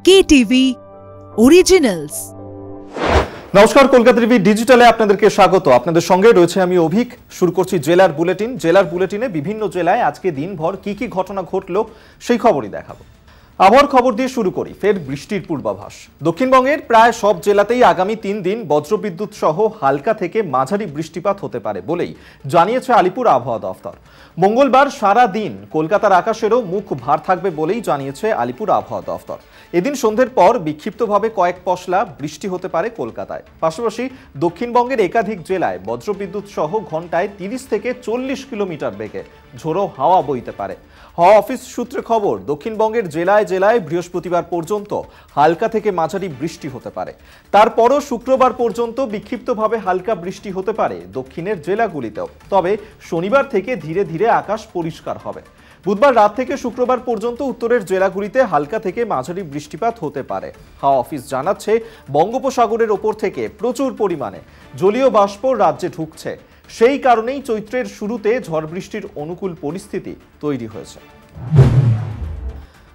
KTV Originals। নমস্কার, Kolkata TV ডিজিটালে আপনাদেরকে স্বাগত। আপনাদের সঙ্গে রয়েছে আমি অভিক। শুরু করছি জেলার বুলেটিন। জেলার বুলেটিনে বিভিন্ন জেলায় আজকে দিনভর কি কি ঘটনা ঘটলো সেই খবরই দেখাবো। আবহাওয়ার খবর দিয়ে শুরু করি। ফের বৃষ্টির পূর্বাভাস। দক্ষিণবঙ্গের প্রায় সব জেলাতেই আগামী 3 দিন বজ্রবিদ্যুৎ সহ হালকা থেকে মাঝারি বৃষ্টিপাত হতে পারে বলেই জানিয়েছে আলিপুর আবহাওয়া দফতর। মঙ্গলবার সারা দিন কলকাতার আকাশেরও মুখ ভার থাকবে বলেই জানিয়েছে আলিপুর আবহাওয়া দফতর। এদিন সন্ধ্যের পর বিক্ষিপ্তভাবে কয়েক পশলা বৃষ্টি হতে পারে কলকাতায়। পাশাপাশি দক্ষিণবঙ্গের একাধিক জেলায় বজ্রবিদ্যুৎ সহ ঘন্টায় 30 থেকে 40 কিলোমিটার বেগে ঝোড়ো হাওয়া বইতে পারে। হাওয়া অফিস সূত্রে খবর, দক্ষিণবঙ্গের জেলায় জেলায় বৃহস্পতিবার পর্যন্ত হালকা থেকে মাঝারি বৃষ্টি হতে পারে। তারপরও শুক্রবার পর্যন্ত বিক্ষিপ্তভাবে হালকা বৃষ্টি হতে পারে দক্ষিণের জেলাগুলিতেও। তবে শনিবার থেকে ধীরে ধীরে আকাশ পরিষ্কার হবে। বুধবার রাত থেকে শুক্রবার পর্যন্ত উত্তরের জেলাগুলিতে হালকা থেকে মাঝারি বৃষ্টিপাত হতে পারে। হাওয়া অফিস জানাচ্ছে, বঙ্গোপসাগরের ওপর থেকে প্রচুর পরিমাণে জলীয় বাষ্প রাজ্যে ঢুকছে। সেই কারণেই চৈত্রের শুরুতে ঝড় বৃষ্টির অনুকূল পরিস্থিতি তৈরি হয়েছে।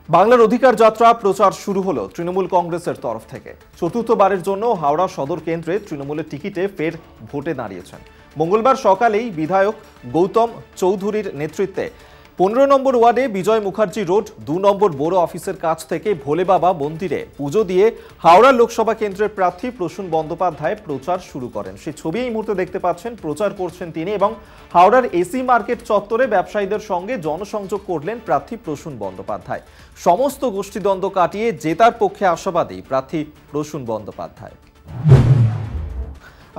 বাংলার অধিকার যাত্রা প্রচার শুরু হলো তৃণমূল কংগ্রেসের তরফ থেকে। চতুর্থবারের জন্য হাওড়া সদর কেন্দ্রে তৃণমূলের টিকিটে ফের ভোটে দাঁড়িয়েছেন। মঙ্গলবার সকালেই বিধায়ক গৌতম চৌধুরীর নেতৃত্বে 15 নম্বর ওয়ার্ডে বিজয় মুখার্জি রোড 2 নম্বর বড় অফিসের কাছ থেকে ভোলে বাবা মন্দিরে পুজো দিয়ে হাওড়া লোকসভা কেন্দ্রের প্রার্থী প্রসূন বন্দ্যোপাধ্যায় প্রচার শুরু করেন। সেই ছবি এই মুহূর্তে দেখতে পাচ্ছেন। প্রচার করছেন তিনি এবং হাওড়ার এসি মার্কেট চত্বরে ব্যবসায়ীদের সঙ্গে জনসংযোগ করলেন প্রার্থী প্রসূন বন্দ্যোপাধ্যায়। সমস্ত গোষ্ঠীদ্বন্দ্ব কাটিয়ে জেতার পক্ষে আশাবাদী প্রার্থী প্রসূন বন্দ্যোপাধ্যায়।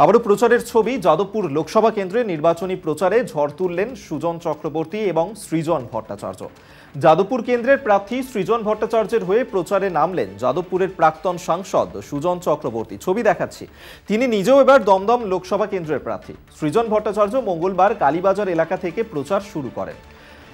আবারও প্রচারের ছবি। যাদবপুর লোকসভা কেন্দ্রে নির্বাচনী প্রচারে ঝড় তুললেন সুজন চক্রবর্তী এবং সৃজন ভট্টাচার্য। যাদবপুর কেন্দ্রের প্রার্থী সৃজন ভট্টাচার্যের হয়ে প্রচারে নামলেন যাদবপুরের প্রাক্তন সাংসদ সুজন চক্রবর্তী। ছবি দেখাচ্ছি। তিনি নিজেও এবার দমদম লোকসভা কেন্দ্রের প্রার্থী। সৃজন ভট্টাচার্য মঙ্গলবার কালীবাজার এলাকা থেকে প্রচার শুরু করেন।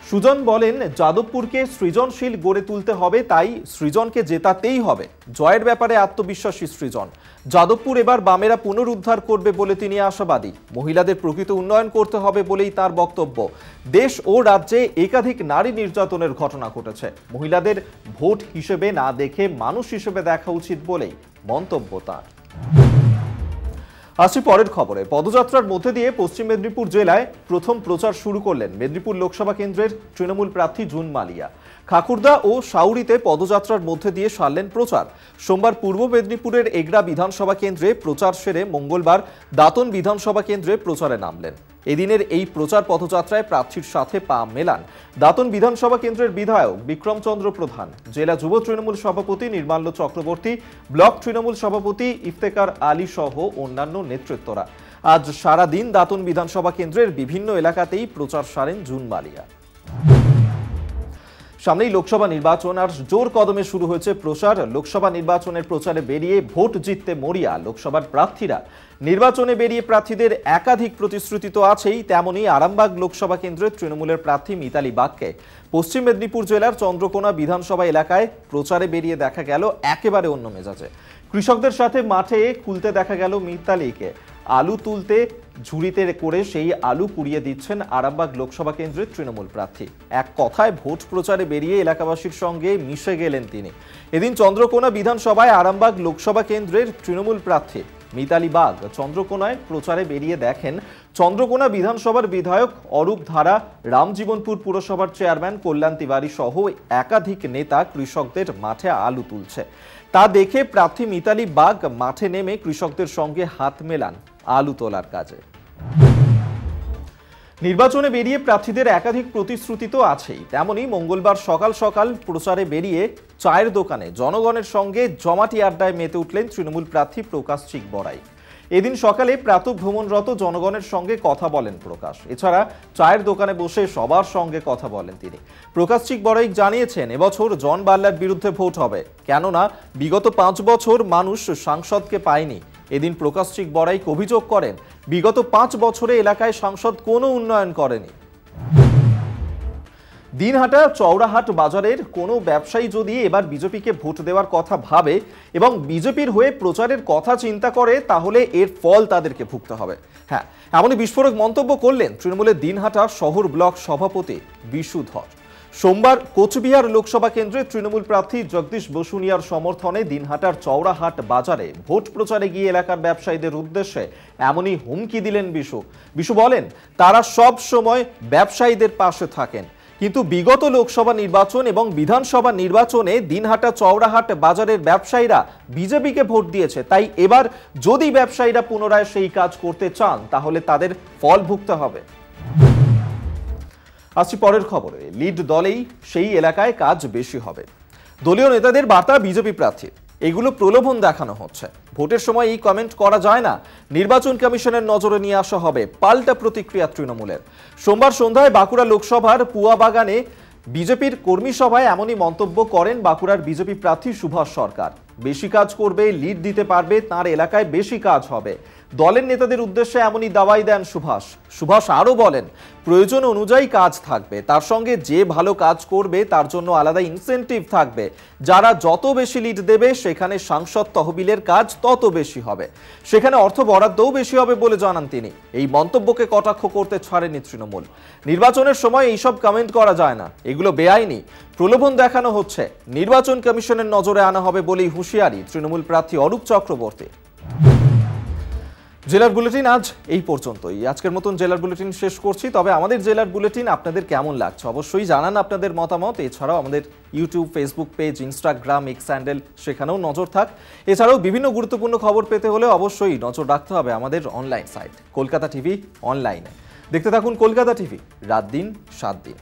সুজন বলেন, যাদবপুরকে সৃজনশীল গড়ে তুলতে হবে, তাই সৃজনকে জেতাতেই হবে। জয়ের ব্যাপারে আত্মবিশ্বাসী সৃজন। যাদবপুর এবার বামেরা পুনরুদ্ধার করবে বলে তিনি আশাবাদী। মহিলাদের প্রকৃত উন্নয়ন করতে হবে বলেই তার বক্তব্য। দেশ ও রাজ্যে একাধিক নারী নির্যাতনের ঘটনা ঘটেছে। মহিলাদের ভোট হিসেবে না দেখে মানুষ হিসেবে দেখা উচিত বলেই মন্তব্য তার। আসছি পরের খবরে। পদযাত্রার মধ্যে দিয়ে পশ্চিম মেদিনীপুর জেলায় প্রথম প্রচার শুরু করলেন মেদিনীপুর লোকসভা কেন্দ্রের তৃণমূল প্রার্থী জুন মালিয়া। খাকুড়দা ও সাউরিতে পদযাত্রার মধ্যে দিয়ে সারলেন প্রচার। সোমবার পূর্ব মেদিনীপুরের এগরা বিধানসভা কেন্দ্রে প্রচার সেরে মঙ্গলবার দাঁতন বিধানসভা কেন্দ্রে প্রচারে নামলেন। এদিনের এই প্রচার পদযাত্রায় প্রার্থীর সাথে পা মেলান দাঁতন বিধানসভা কেন্দ্রের বিধায়ক বিক্রমচন্দ্র প্রধান, জেলা যুব তৃণমূল সভাপতি নির্মাল্য চক্রবর্তী, ব্লক তৃণমূল সভাপতি ইফতেকার আলী সহ অন্যান্য নেতৃত্বরা। আজ সারা দিন দাঁতন বিধানসভা কেন্দ্রের বিভিন্ন এলাকাতেই প্রচার সারেন জুন মালিয়া। সামনেই লোকসভা নির্বাচন আর জোর কদমে শুরু হয়েছে প্রচার। লোকসভা নির্বাচনের প্রচারে বেরিয়ে ভোট জিততে মরিয়া লোকসভার প্রার্থীরা। নির্বাচনে বেরিয়ে প্রার্থীদের একাধিক প্রতিশ্রুতি তো আছেই, তেমনি আরামবাগ লোকসভা কেন্দ্রের তৃণমূলের প্রার্থী মিতালি বাগকে পশ্চিম মেদিনীপুর জেলার চন্দ্রকোনা বিধানসভা এলাকায় প্রচারে বেরিয়ে দেখা গেল একেবারে অন্য মেজাজে। কৃষকদের সাথে মাঠে খুলতে দেখা গেল মিতালিকে। আলু তুলতে ঝুড়িতে করে সেই আলু কুড়িয়ে দিচ্ছেন আরামবাগ লোকসভা কেন্দ্রের তৃণমূল প্রার্থী। এক কথায় ভোট প্রচারে বেরিয়ে এলাকাবাসীর সঙ্গে মিশে গেলেন তিনি। এদিন চন্দ্রকোনা বিধানসভায় আরামবাগ লোকসভা কেন্দ্রের তৃণমূল প্রার্থী মিতালি বাগ চন্দ্রকোনায় প্রচারে বেরিয়ে দেখেন চন্দ্রকোনা বিধানসভার বিধায়ক অরূপ ধারা, রামজীবনপুর পুরসভার চেয়ারম্যান কল্যাণ তিওয়ারি সহ একাধিক নেতা কৃষকদের মাঠে আলু তুলছে। তা দেখে প্রার্থী মিতালি বাগ মাঠে নেমে কৃষকদের সঙ্গে হাত মেলান আলু তোলার কাজে। নির্বাচনে বেরিয়ে প্রার্থীদের একাধিক প্রতিশ্রুতি তো আছেই, তেমনি মঙ্গলবার সকাল সকাল প্রচারে বেরিয়ে চায়ের দোকানে জনগণের সঙ্গে জমাটি আড্ডায় মেতে উঠলেন তৃণমূল প্রার্থী প্রকাশ চিকবড়াই। এদিন সকালে প্রাতঃভ্রমণরত জনগণের সঙ্গে কথা বলেন প্রকাশ। এছাড়া চায়ের দোকানে বসে সবার সঙ্গে কথা বলেন তিনি। প্রকাশ চিকবড়াই জানিয়েছেন, এবছর জন বার্লার বিরুদ্ধে ভোট হবে, কেননা বিগত 5 বছর মানুষ সাংসদকে পায়নি। এদিন প্রকাশ চিকবড়াই অভিযোগ করেন, বিগত 5 বছরে এলাকায় সাংসদ কোনো উন্নয়ন করেনি। দিনহাটা চৌরাহাট বাজারের কোনো ব্যবসায়ী যদি এবার বিজেপিকে ভোট দেওয়ার কথা ভাবে এবং বিজেপির হয়ে প্রচারের কথা চিন্তা করে, তাহলে এর ফল তাদেরকে ভুগতে হবে। হ্যাঁ, এমনই বিস্ফোরক মন্তব্য করলেন তৃণমূলের দিনহাটা শহর ব্লক সভাপতি বিশু ধর। সোমবার কোচবিহার লোকসভা কেন্দ্রে তৃণমূল প্রার্থী জগদীশ বসুনিয়ার সমর্থনে দিনহাটার চওড়াহাট বাজারে ভোট প্রচারে গিয়ে এলাকার ব্যবসায়ীদের উদ্দেশ্যে এমনই হুমকি দিলেন বিশু বলেন, তারা সব সময় ব্যবসায়ীদের পাশে থাকেন, কিন্তু বিগত লোকসভা নির্বাচন এবং বিধানসভা নির্বাচনে দিনহাটা চওড়াহাট বাজারের ব্যবসায়ীরা বিজেপিকে ভোট দিয়েছে। তাই এবার যদি ব্যবসায়ীরা পুনরায় সেই কাজ করতে চান তাহলে তাদের ফল ভুগতে হবে। আসছি পরের খবরে। লিড দলেই সেই এলাকায় কাজ বেশি হবে, দলীয় নেতাদের বার্তা বিজেপি প্রার্থী। এগুলো প্রলোভন দেখানো হচ্ছে। ভোটের সময় এই কমেন্ট করা যায় না, নির্বাচন কমিশনের নজরে নিয়ে আসা হবে, পাল্টা প্রতিক্রিয়া তৃণমূলের। সোমবার সন্ধ্যায় বাঁকুড়া লোকসভার পুয়াবাগানে বিজেপির কর্মী সভায় এমনই মন্তব্য করেন বাঁকুড়ার বিজেপি প্রার্থী সুভাষ সরকার। বেশি কাজ করবে, লিড দিতে পারবে, তার এলাকায় বেশি কাজ হবে। দলের নেতাদের উদ্দেশ্যে এমনই দাওয়াই দেন সুভাষ আরও বলেন, প্রয়োজন অনুযায়ী কাজ থাকবে, তার সঙ্গে যে ভালো কাজ করবে তার জন্য আলাদা ইনসেনটিভ থাকবে। যারা যত বেশি লিড দেবে সেখানে সাংসদ তহবিলের কাজ তত বেশি হবে, সেখানে অর্থ বরাদ্দও বেশি হবে বলে জানান তিনি। এই মন্তব্যকে কটাক্ষ করতে ছাড়েনি তৃণমূল। নির্বাচনের সময় এইসব কমেন্ট করা যায় না, এগুলো বেআইনি, প্রলোভন দেখানো হচ্ছে, নির্বাচন কমিশনের নজরে আনা হবে বলেই হুঁশিয়ারি তৃণমূল প্রার্থী অরূপ চক্রবর্তী। জেলার বুলেটিন আজ এই পর্যন্তই। আজকের মতন জেলার বুলেটিন শেষ করছি। তবে আমাদের জেলার বুলেটিন আপনাদের কেমন লাগছে অবশ্যই জানান আপনাদের মতামত। এছাড়াও আমাদের YouTube, Facebook page, Instagram, x handle, সেখানেও নজর থাক। এছাড়াও বিভিন্ন গুরুত্বপূর্ণ খবর পেতে হলে অবশ্যই নজর রাখতে হবে আমাদের অনলাইন সাইট কলকাতা টিভি অনলাইনে। দেখতে থাকুন কলকাতা টিভি, রাত দিন 7 দিন।